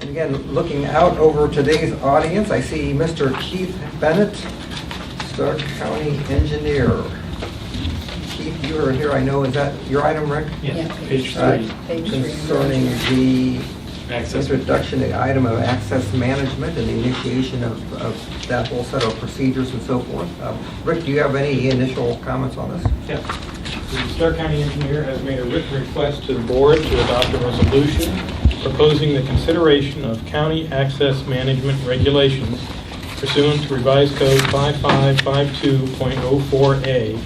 And again, looking out over today's audience, I see Mr. Keith Bennett, Stark County Engineer. Keith, you are here, I know. Is that your item, Rick? Yes, Yeah. page 3. Page 3. Concerning the Access. introduction, the item of access management and the initiation of that whole set of procedures and so forth. Rick, do you have any initial comments on this? Yeah. The Stark County Engineer has made a written request to the board to adopt a resolution proposing the consideration of county access management regulations pursuant to revised code 5552.04A,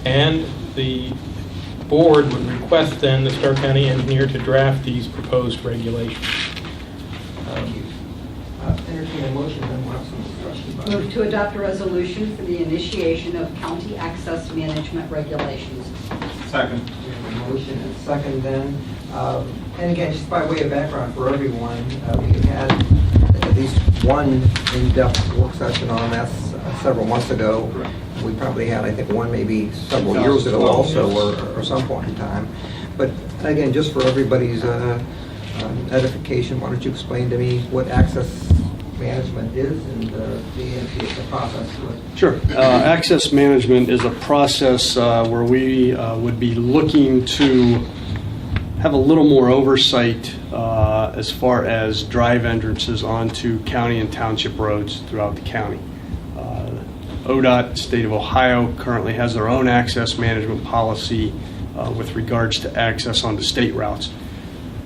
and the board would request then the Stark County Engineer to draft these proposed regulations. Entertain a motion, then we'll have some discussion about it. Move to adopt a resolution for the initiation of county access management regulations. Second. We have a motion and second then. And again, just by way of background for everyone, we had at least one in-depth work session on this several months ago. We probably had, I think, one maybe several years ago also, or some point in time. But again, just for everybody's edification, why don't you explain to me what access management is and the process to it? Sure. Access management is a process where we would be looking to have a little more oversight as far as drive entrances onto county and township roads throughout the county. ODOT, State of Ohio, currently has their own access management policy with regards to access onto state routes.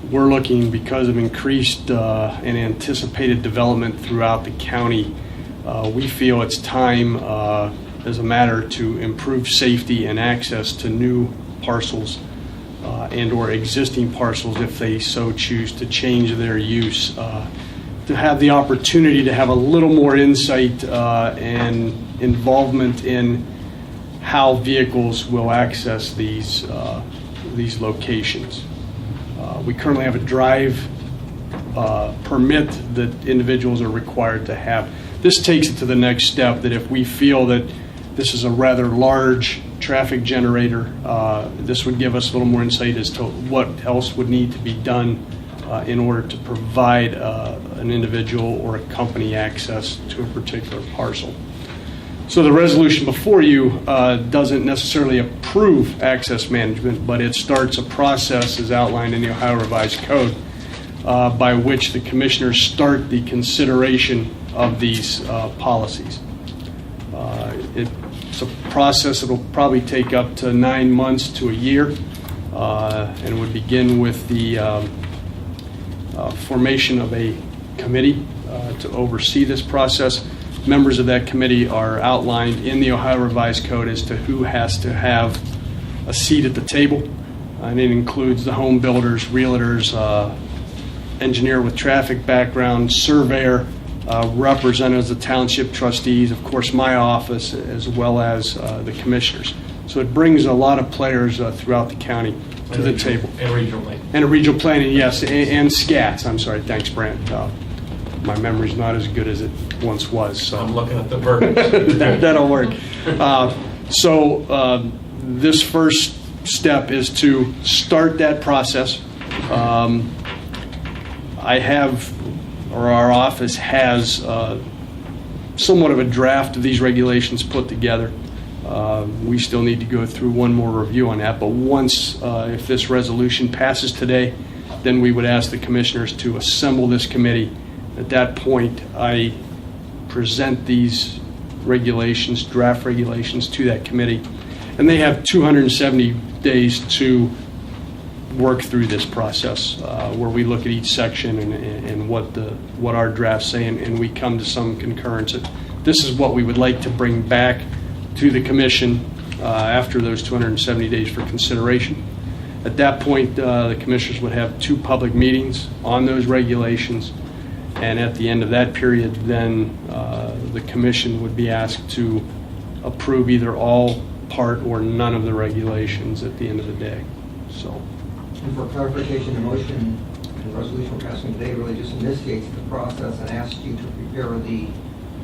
We're looking, because of increased and anticipated development throughout the county, we feel it's time as a matter to improve safety and access to new parcels and or existing parcels if they so choose to change their use, to have the opportunity to have a little more insight and involvement in how vehicles will access these locations. We currently have a drive permit that individuals are required to have. This takes it to the next step, that if we feel that this is a rather large traffic generator, this would give us a little more insight as to what else would need to be done in order to provide an individual or a company access to a particular parcel. So the resolution before you doesn't necessarily approve access management, but it starts a process as outlined in the Ohio Revised Code by which the commissioners start the consideration of these policies. It's a process that will probably take up to 9 months to a year, and would begin with the formation of a committee to oversee this process. Members of that committee are outlined in the Ohio Revised Code as to who has to have a seat at the table, and it includes the home builders, realtors, engineer with traffic background, surveyor, representatives of township trustees, of course my office, as well as the commissioners. So it brings a lot of players throughout the county to the table. And regional planning. And a regional planning, yes, and SCATs. I'm sorry, thanks, Brent. My memory's not as good as it once was. So I'm looking at the verbiage. that'll work. This first step is to start that process. Our office has somewhat of a draft of these regulations put together. We still need to go through one more review on that, but once, if this resolution passes today, then we would ask the commissioners to assemble this committee. At that point, I present these regulations, draft regulations, to that committee, and they have 270 days to work through this process, where we look at each section and what our drafts say, and we come to some concurrence that this is what we would like to bring back to the commission after those 270 days for consideration. At that point, the commissioners would have 2 public meetings on those regulations, and at the end of that period, then the commission would be asked to approve either all, part, or none of the regulations at the end of the day. So. And for clarification, the motion and the resolution we're passing today really just initiates the process and asks you to prepare the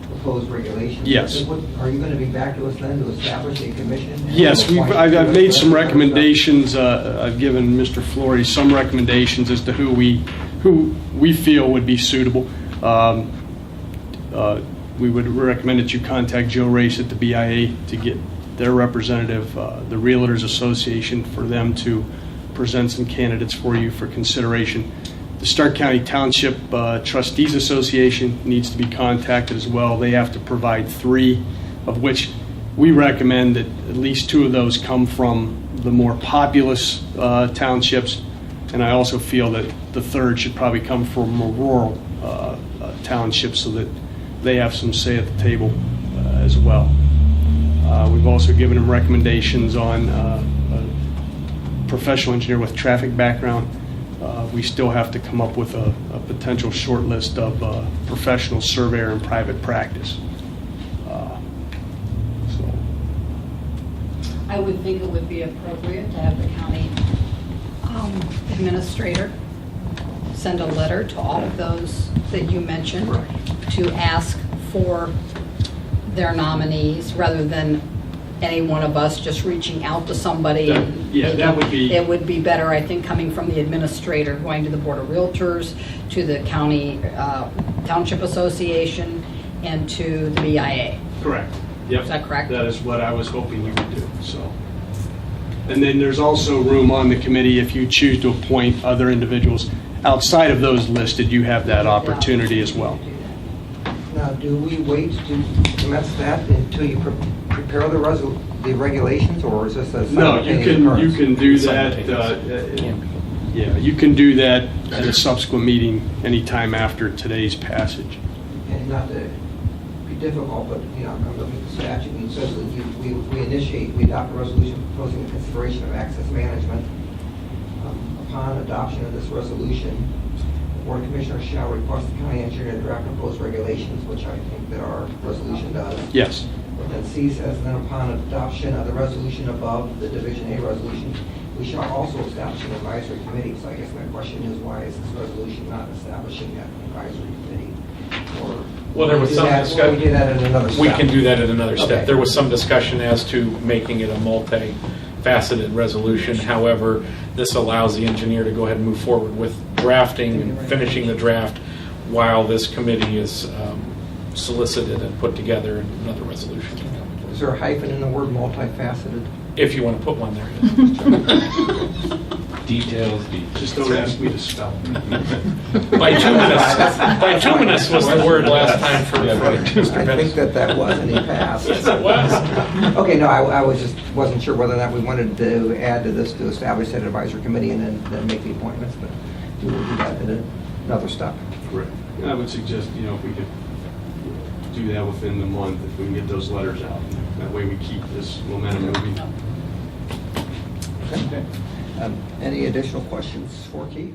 proposed regulations. Yes. Are you going to be back to us then to establish a commission? Yes, I've made some recommendations. I've given Mr. Flory some recommendations as to who we who we feel would be suitable. We would recommend that you contact Joe Race at the BIA to get their representative, the Realtors Association, for them to present some candidates for you for consideration. The Stark County Township Trustees Association needs to be contacted as well. They have to provide 3, of which we recommend that at least 2 of those come from the more populous townships, and I also feel that the 3rd should probably come from a rural township so that they have some say at the table as well. We've also given them recommendations on a professional engineer with traffic background. We still have to come up with a potential short list of professional surveyor in private practice. I would think it would be appropriate to have the county administrator send a letter to all of those that you mentioned to ask for their nominees rather than any one of us just reaching out to somebody. That would be... It would be better, I think, coming from the administrator, going to the Board of Realtors, to the County Township Association, and to the BIA. Correct. Yep. Is that correct? That is what I was hoping you would do. So, and then there's also room on the committee if you choose to appoint other individuals outside of those listed. You have that opportunity as well. Now, do we wait to commence that until you prepare the regulations, or is this a No, you can do that. Yeah, you can do that at a subsequent meeting anytime after today's passage. And not to be difficult, but I'm looking at the statute, and it says that we adopt a resolution proposing the consideration of access management. Upon adoption of this resolution, the Board of Commissioners shall request the county engineer to draft proposed regulations, which I think that our resolution does. Yes. But then C says, then upon adoption of the resolution above, the Division A resolution, we shall also establish an advisory committee. So I guess my question is, why is this resolution not establishing that advisory committee? Or Well, there was some discussion. We do that at another step. We can do that at another step. Okay. There was some discussion as to making it a multi-faceted resolution. However, this allows the engineer to go ahead and move forward with drafting and finishing the draft while this committee is solicited and put together in another resolution. Is there a hyphen in the word multifaceted? If you want to put one there. Details. Just don't ask me to spell. Bituminous was the word last time for Mr. I Bennett. think that was, and he passed. Yes, it was. Okay, no, I wasn't sure whether or not we wanted to add to this to establish that advisory committee and then make the appointments, but we will do that at another step. Correct. I would suggest, if we could do that within the month, if we can get those letters out. That way we keep this momentum moving. Okay. Any additional questions for Keith?